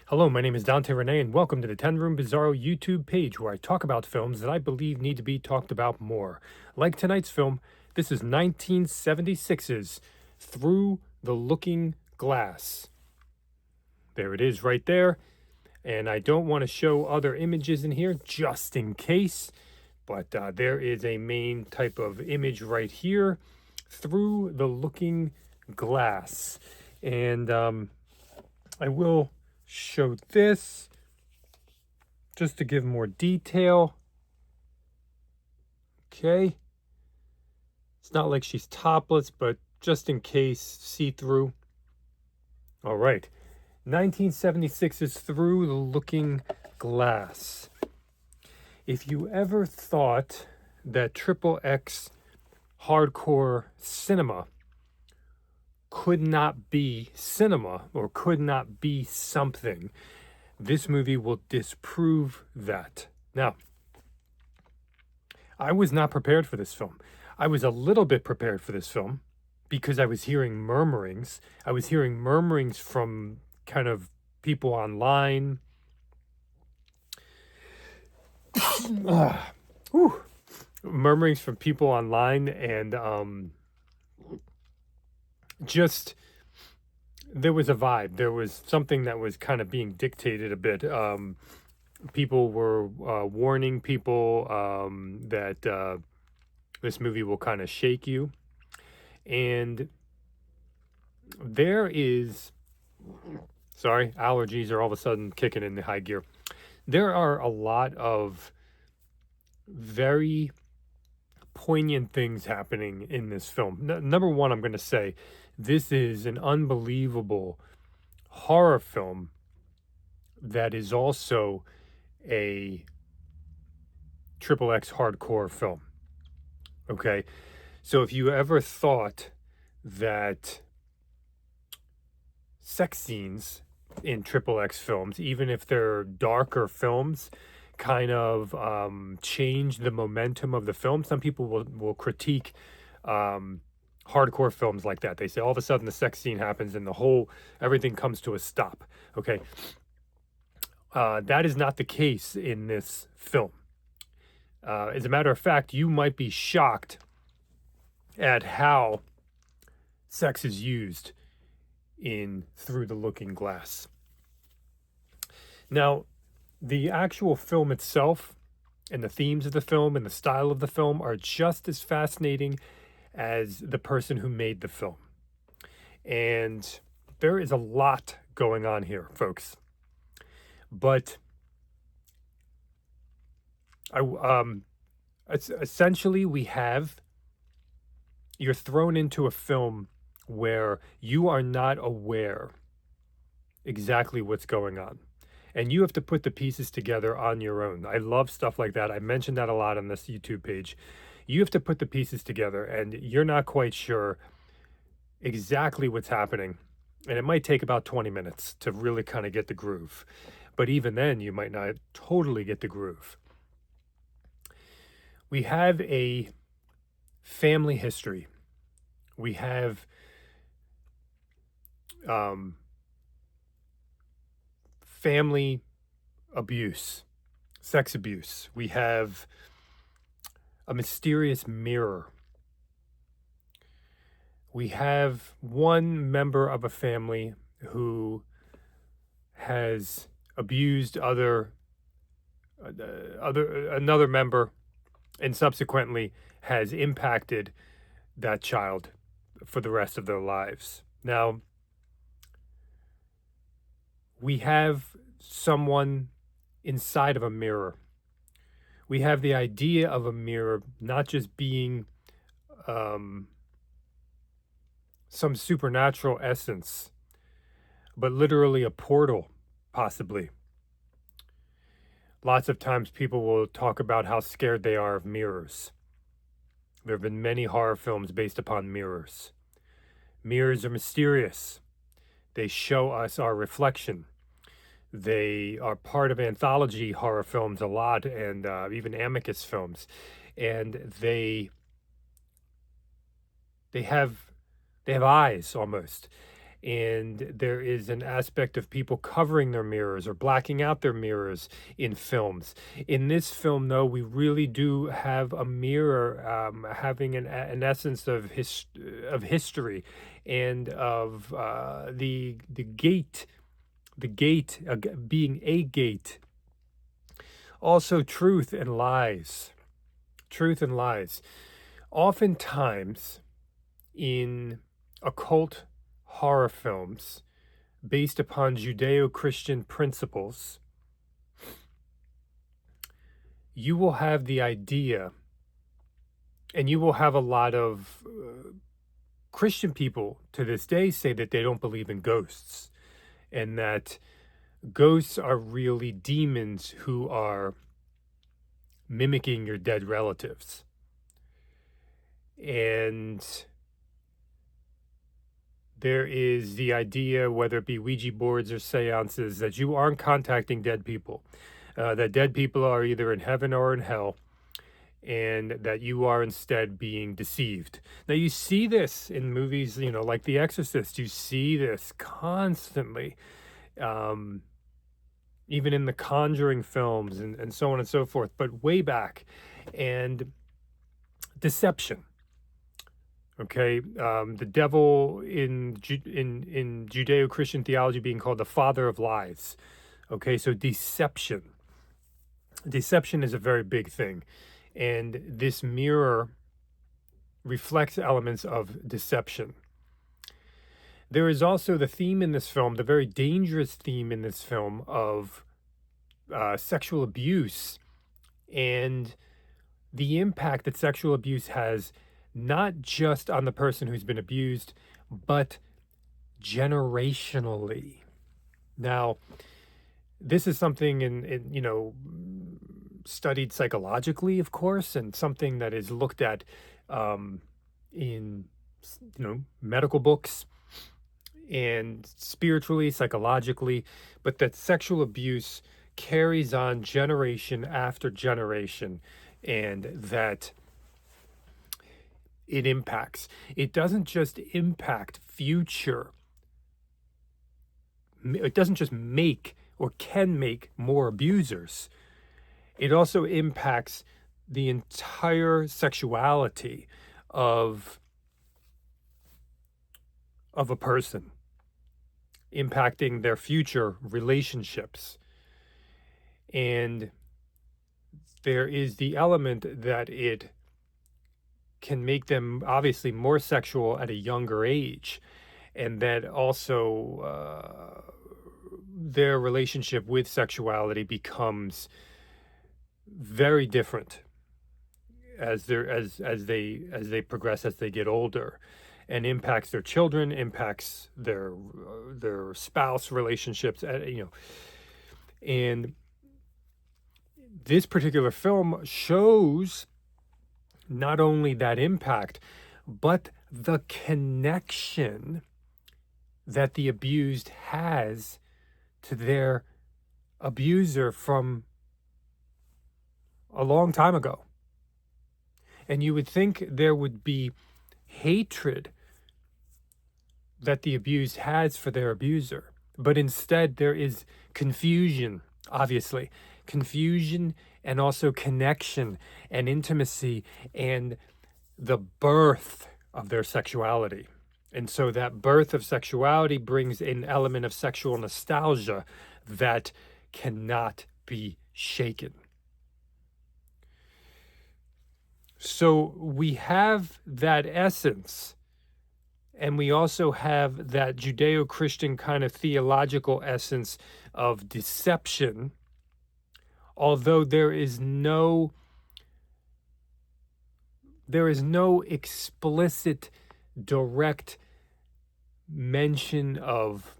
Hello, my name is Dante Renee, and welcome to the 10 Room Bizarro YouTube page where I talk about films that I believe need to be talked about more. Like tonight's film, this is 1976's Through the Looking Glass. There it is right there, and I don't want to show other images in here just in case, but there is a main type of image right here, Through the Looking Glass. And I will show this just to give more detail. Okay. It's not like she's topless, but just in case, see-through. All right. 1976 is Through the Looking Glass. If you ever thought that Triple X hardcore cinema could not be cinema or could not be something, this movie will disprove that. Now, I was not prepared for this film. I was a little bit prepared for this film because I was hearing murmurings. I was hearing murmurings from kind of people online. Murmurings from people online, and just there was a vibe. There was something that was kind of being dictated a bit. People were warning people that this movie will kind of shake you. And there is, sorry, allergies are all of a sudden kicking in the high gear. There are a lot of very poignant things happening in this film. Number one, I'm going to say this is an unbelievable horror film that is also a Triple X hardcore film. Okay, so if you ever thought that sex scenes in Triple X films, even if they're darker films, kind of change the momentum of the film, some people will critique hardcore films like that. They say all of a sudden the sex scene happens and everything comes to a stop. Okay, that is not the case in this film. As a matter of fact, you might be shocked at how sex is used in Through the Looking Glass. Now, the actual film itself and the themes of the film and the style of the film are just as fascinating as the person who made the film. And there is a lot going on here, folks. But essentially you're thrown into a film where you are not aware exactly what's going on. And you have to put the pieces together on your own. I love stuff like that. I mentioned that a lot on this YouTube page. You have to put the pieces together, and you're not quite sure exactly what's happening. And it might take about 20 minutes to really kind of get the groove. But even then, you might not totally get the groove. We have a family history. We have family abuse, sex abuse. We have a mysterious mirror. We have one member of a family who has abused another member and subsequently has impacted that child for the rest of their lives. Now, we have someone inside of a mirror. We have the idea of a mirror not just being some supernatural essence, but literally a portal, possibly. Lots of times people will talk about how scared they are of mirrors. There have been many horror films based upon mirrors. Mirrors are mysterious. They show us our reflection. They are part of anthology horror films a lot, and even Amicus films. And they have eyes almost. And there is an aspect of people covering their mirrors or blacking out their mirrors in films. In this film, though, we really do have a mirror having an essence of history and of the gate being a gate. Also, truth and lies. Truth and lies. Oftentimes, in occult horror films based upon Judeo Christian principles, you will have the idea, and you will have a lot of Christian people to this day say that they don't believe in ghosts and that ghosts are really demons who are mimicking your dead relatives. And there is the idea, whether it be Ouija boards or seances, that you aren't contacting dead people, that dead people are either in heaven or in hell, and that you are instead being deceived. Now, you see this in movies, like The Exorcist. You see this constantly, even in the Conjuring films and so on and so forth, but way back. And deception. Okay, the devil in Judeo-Christian theology being called the father of lies. Okay, so deception. Deception is a very big thing. And this mirror reflects elements of deception. There is also the theme in this film, the very dangerous theme in this film of sexual abuse and the impact that sexual abuse has not just on the person who's been abused, but generationally. Now, this is something studied psychologically, of course, and something that is looked at in medical books and spiritually, psychologically, but that sexual abuse carries on generation after generation, and that it impacts. It doesn't just impact future. It doesn't just make or can make more abusers. It also impacts the entire sexuality of a person, impacting their future relationships. And there is the element that it can make them obviously more sexual at a younger age, and that also their relationship with sexuality becomes very different as they progress, as they get older, and impacts their children, impacts their spouse relationships, and this particular film shows not only that impact, but the connection that the abused has to their abuser from a long time ago. And you would think there would be hatred that the abused has for their abuser, but instead there is confusion, obviously. Confusion and also connection and intimacy and the birth of their sexuality. And so that birth of sexuality brings an element of sexual nostalgia that cannot be shaken. So we have that essence, and we also have that Judeo-Christian kind of theological essence of deception, although there is no explicit, direct mention of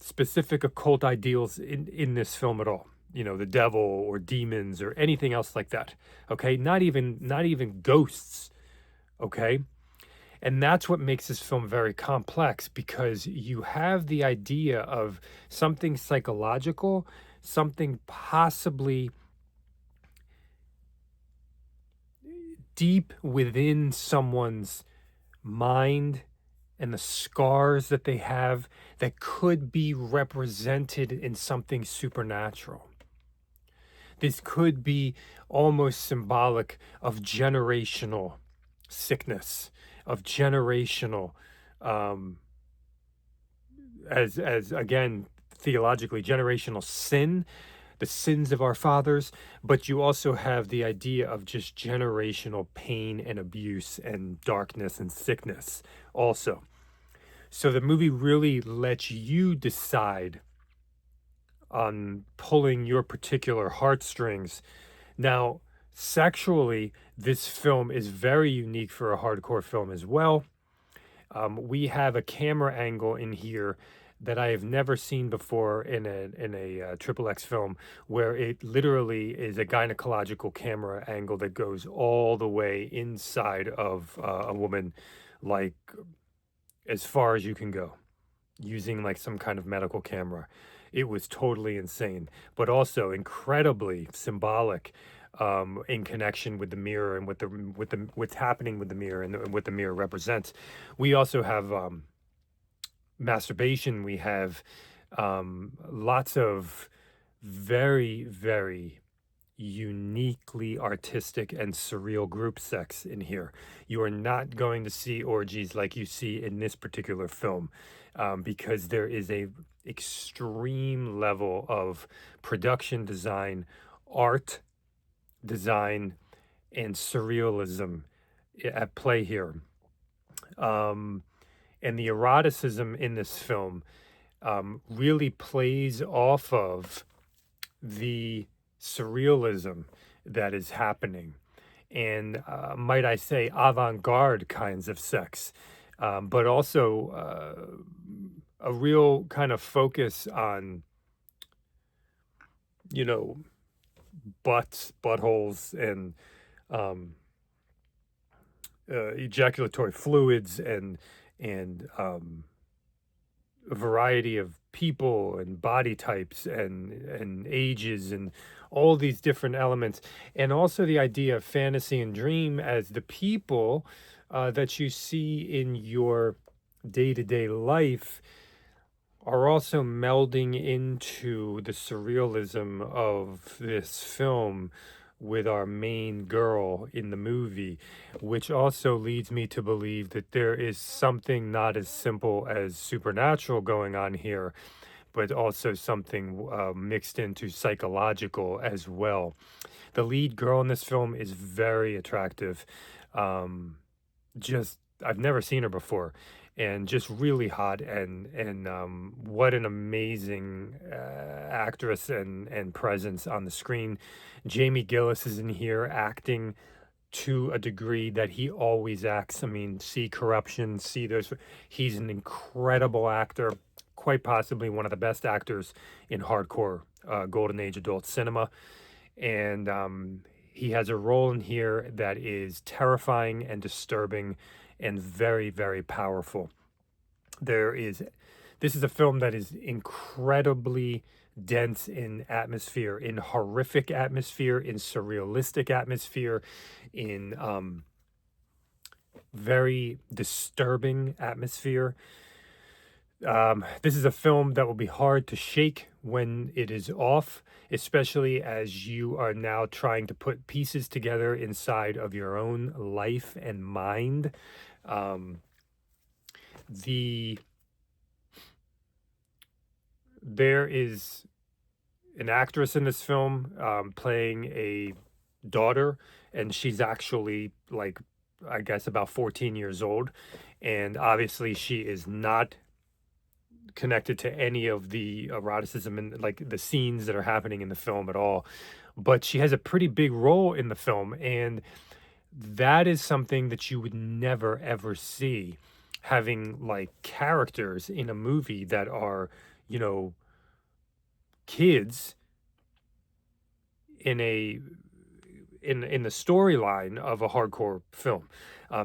specific occult ideals in this film at all. The devil or demons or anything else like that. Okay, not even ghosts. Okay, and that's what makes this film very complex, because you have the idea of something psychological, something possibly deep within someone's mind and the scars that they have that could be represented in something supernatural. This could be almost symbolic of generational sickness, of generational, um, as again, theologically, generational sin, the sins of our fathers, but you also have the idea of just generational pain and abuse and darkness and sickness also. So the movie really lets you decide on pulling your particular heartstrings. Now, sexually, this film is very unique for a hardcore film as well. We have a camera angle in here that I have never seen before in a triple X film, where it literally is a gynecological camera angle that goes all the way inside of a woman, like as far as you can go, using like some kind of medical camera. It was totally insane, but also incredibly symbolic, in connection with the mirror and with the what's happening with the mirror and what the mirror represents. We also have masturbation. We have lots of very, very uniquely artistic and surreal group sex in here. You are not going to see orgies like you see in this particular film, because there is a extreme level of production design, art design, and surrealism at play here. Um, and the eroticism in this film really plays off of the surrealism that is happening, and might I say, avant-garde kinds of sex, but also a real kind of focus on, you know, butts, buttholes, and um, ejaculatory fluids, and a variety of people and body types and ages and all these different elements, and also the idea of fantasy and dream as the people that you see in your day-to-day life are also melding into the surrealism of this film with our main girl in the movie, which also leads me to believe that there is something not as simple as supernatural going on here, but also something mixed into psychological as well. The lead girl in this film is very attractive. Um, just I've never seen her before, and just really hot, and what an amazing actress and presence on the screen. Jamie Gillis is in here acting to a degree that he always acts. I mean, see Corruption, see those. He's an incredible actor, quite possibly one of the best actors in hardcore golden age adult cinema, and he has a role in here that is terrifying and disturbing and very, very powerful. There is, this is a film that is incredibly dense in atmosphere, in horrific atmosphere, in surrealistic atmosphere, in very disturbing atmosphere. This is a film that will be hard to shake when it is off, especially as you are now trying to put pieces together inside of your own life and mind. Um, the there is an actress in this film playing a daughter, and she's actually like, I guess, about 14 years old, and obviously she is not connected to any of the eroticism and like the scenes that are happening in the film at all. But she has a pretty big role in the film, and that is something that you would never ever see, having like characters in a movie that are, you know, kids in a in the storyline of a hardcore film.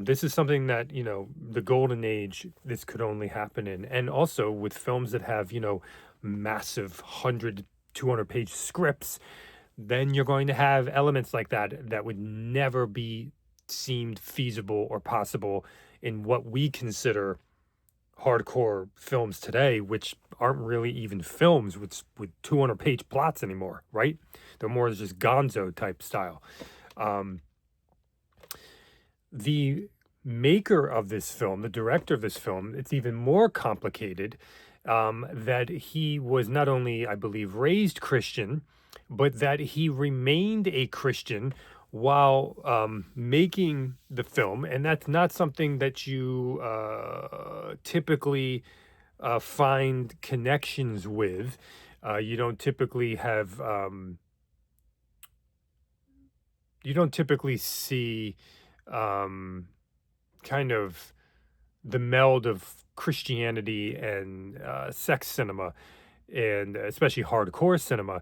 This is something that, you know, the golden age, this could only happen in, and also with films that have, you know, massive 100, 200-page scripts, then you're going to have elements like that that would never be seemed feasible or possible in what we consider hardcore films today, which aren't really even films with 200-page plots anymore, right? They're more just gonzo type style. Um, the maker of this film, the director of this film, it's even more complicated, that he was not only, I believe, raised Christian, but that he remained a Christian while making the film. And that's not something that you typically find connections with. You don't typically have, you don't typically see um, kind of the meld of Christianity and sex cinema, and especially hardcore cinema.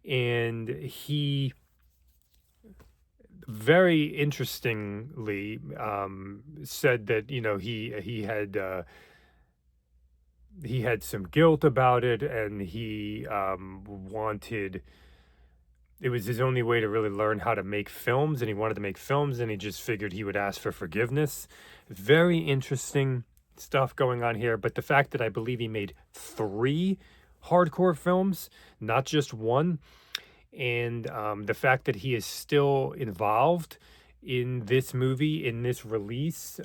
And he very interestingly said that, you know, he had some guilt about it, and he wanted, it was his only way to really learn how to make films, and he wanted to make films, and he just figured he would ask for forgiveness. Very interesting stuff going on here. But the fact that I believe he made 3 hardcore films, not just one, and the fact that he is still involved in this movie, in this release.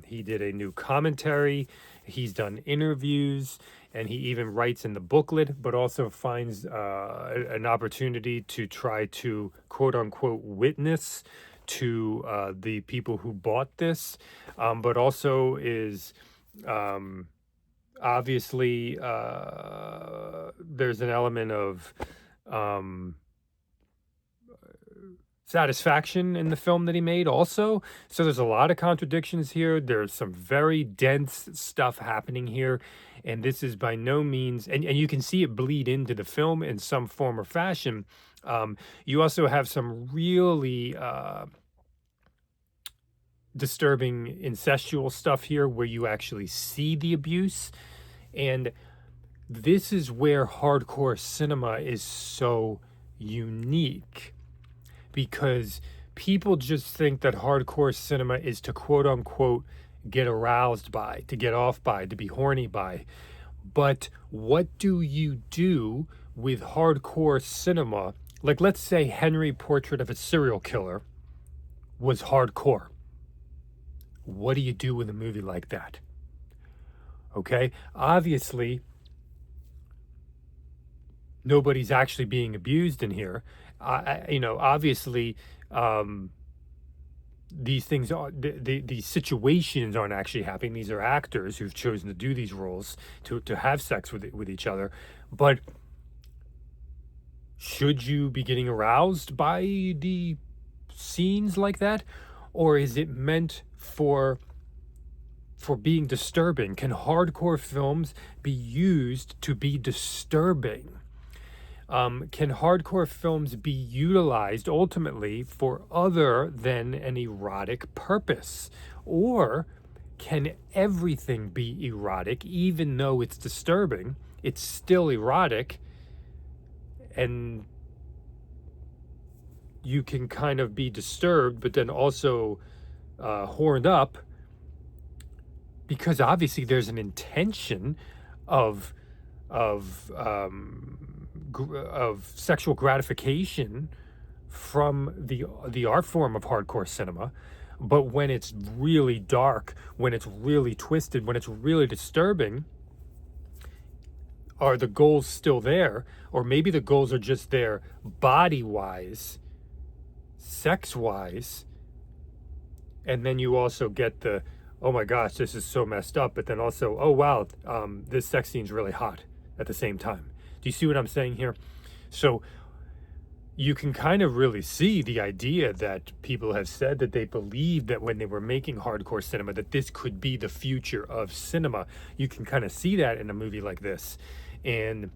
He did a new commentary, he's done interviews, and he even writes in the booklet, but also finds an opportunity to try to quote unquote witness to the people who bought this, but also is obviously there's an element of um, satisfaction in the film that he made also. So there's a lot of contradictions here. There's some very dense stuff happening here. And this is by no means, and you can see it bleed into the film in some form or fashion. You also have some really disturbing incestual stuff here where you actually see the abuse. And this is where hardcore cinema is so unique, because people just think that hardcore cinema is to quote unquote get aroused by, to get off by, to be horny by. But what do you do with hardcore cinema? Like, let's say Henry Portrait of a Serial Killer was hardcore. What do you do with a movie like that? Okay, obviously, nobody's actually being abused in here. You know, obviously, these things are these situations aren't actually happening. These are actors who've chosen to do these roles to have sex with each other. But should you be getting aroused by the scenes like that, or is it meant for being disturbing? Can hardcore films be used to be disturbing? Can hardcore films be utilized ultimately for other than an erotic purpose? Or can everything be erotic, even though it's disturbing? It's still erotic, and you can kind of be disturbed, but then also horned up, because obviously there's an intention of sexual gratification from the art form of hardcore cinema. But when it's really dark, when it's really twisted, when it's really disturbing, are the goals still there? Or maybe the goals are just there body-wise, sex-wise, and then you also get the, oh my gosh, this is so messed up, but then also, oh wow, this sex scene's really hot at the same time. Do you see what I'm saying here? So you can kind of really see the idea that people have said that they believed that when they were making hardcore cinema, that this could be the future of cinema. You can kind of see that in a movie like this. And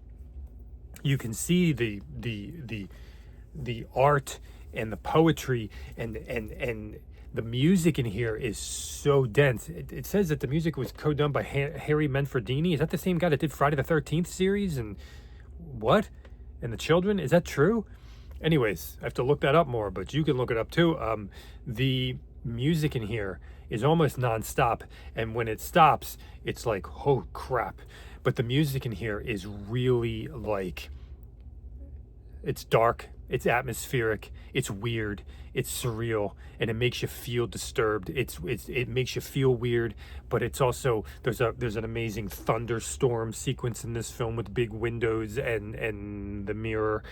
you can see the art and the poetry and the music in here is so dense. It says that the music was co-done by Harry Manfredini. Is that the same guy that did Friday the 13th series? And what? And The Children? Is that true? Anyways, I have to look that up more, but you can look it up too. The music in here is almost nonstop. And when it stops, it's like, oh crap. But the music in here is really like, it's dark, it's atmospheric, it's weird, it's surreal, and it makes you feel disturbed. It makes you feel weird, but it's also there's an amazing thunderstorm sequence in this film with big windows and the mirror.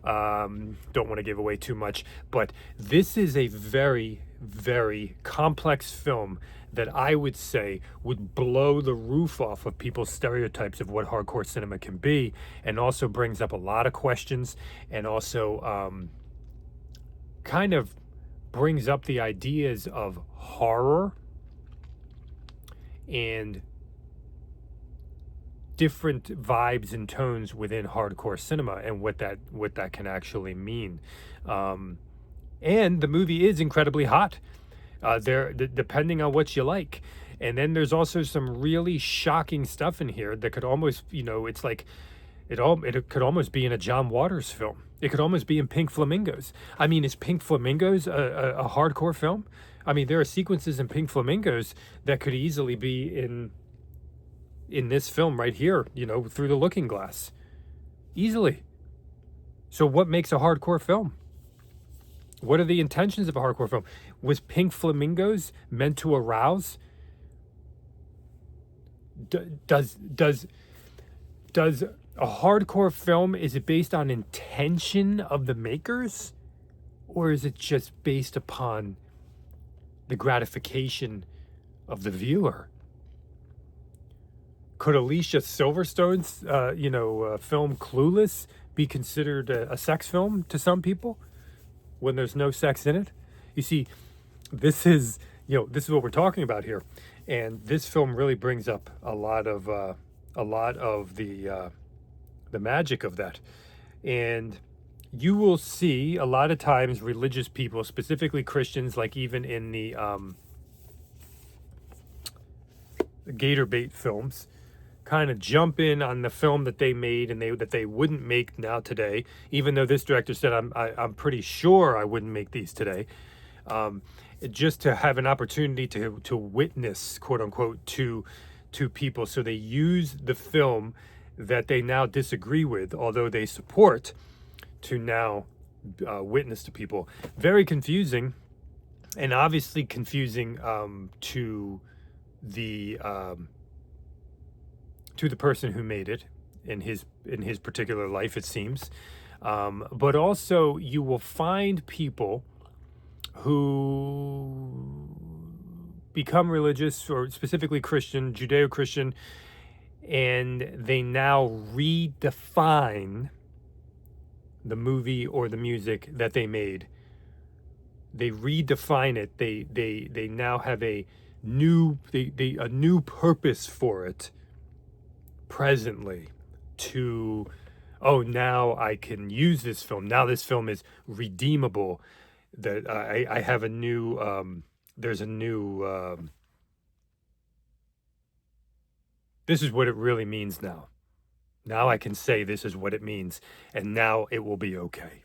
Don't want to give away too much, but this is a very, very complex film that I would say would blow the roof off of people's stereotypes of what hardcore cinema can be, and also brings up a lot of questions, and also kind of brings up the ideas of horror and different vibes and tones within hardcore cinema and what that can actually mean. And the movie is incredibly hot. Depending on what you like. And then there's also some really shocking stuff in here that could almost, it's like it could almost be in a John Waters film. It could almost be in Pink Flamingos. I mean, is Pink Flamingos a hardcore film? I mean, there are sequences in Pink Flamingos that could easily be in this film right here, Through the Looking Glass. Easily. So what makes a hardcore film? What are the intentions of a hardcore film? Was Pink Flamingos meant to arouse? Does a hardcore film, is it based on intention of the makers? Or is it just based upon the gratification of the viewer? Could Alicia Silverstone's, film Clueless be considered a sex film to some people when there's no sex in it? You see, this is what we're talking about here, and this film really brings up a lot of the magic of that. And you will see a lot of times religious people, specifically Christians, like even in the Gator Bait films, kind of jump in on the film that they made and that they wouldn't make now today, even though this director said I'm pretty sure I wouldn't make these today, just to have an opportunity to witness, quote unquote, to people. So they use the film that they now disagree with, although they support, to now witness to people. Very confusing, and obviously confusing to the person who made it in his particular life, it seems. But also you will find people who become religious, or specifically Christian, Judeo-Christian, and they now redefine the movie or the music that they made. They redefine it. They now have a new purpose for it presently, to, oh, now I can use this film. Now this film is redeemable. That I have a new there's a new this is what it really means now. Now I can say this is what it means, and now it will be okay.